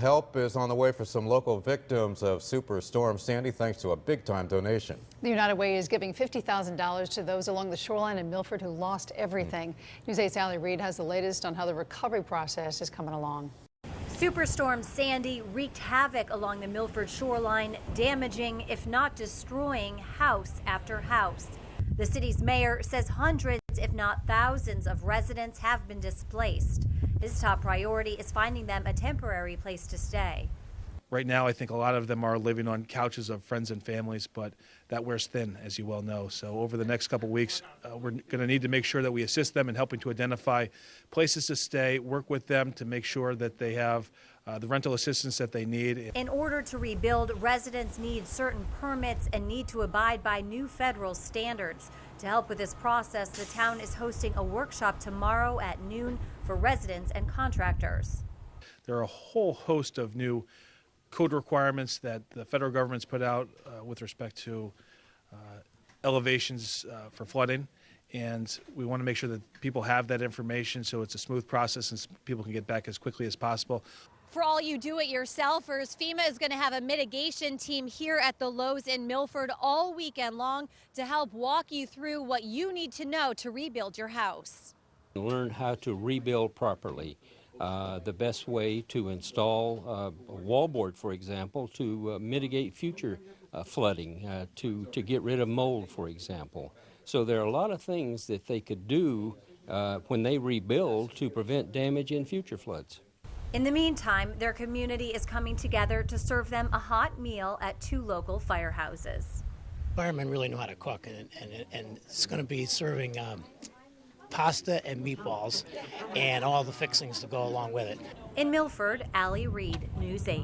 Help is on the way for some local victims of Superstorm Sandy thanks to a big-time donation. The United Way is giving $50,000 to those along the shoreline in Milford who lost everything. News 8's Allie Reed has the latest on how the recovery process is coming along. Superstorm Sandy wreaked havoc along the Milford shoreline, damaging, if not destroying, house after house. The city's mayor says hundreds, if not thousands, of residents have been displaced. His top priority is finding them a temporary place to stay. Right now, I think a lot of them are living on couches of friends and families, but that wears thin, as you well know. So over the next couple weeks, we're going to need to make sure that we assist them in helping to identify places to stay, work with them to make sure that they have the rental assistance that they need. In order to rebuild, residents need certain permits and need to abide by new federal standards. To help with this process, the town is hosting a workshop tomorrow at noon for residents and contractors. There are a whole host of new code requirements that the federal government's put out with respect to elevations for flooding, and we want to make sure that people have that information so it's a smooth process and people can get back as quickly as possible. For all you do-it-yourselfers, FEMA is going to have a mitigation team here at the Lowe's in Milford all weekend long to help walk you through what you need to know to rebuild your house. Learn how to rebuild properly. The best way to install a wallboard, for example, to mitigate future flooding, to get rid of mold, for example. So there are a lot of things that they could do when they rebuild to prevent damage in future floods. In the meantime, their community is coming together to serve them a hot meal at 2 local firehouses. Firemen really know how to cook, and it's going to be serving pasta and meatballs and all the fixings to go along with it. In Milford, Allie Reed, News 8.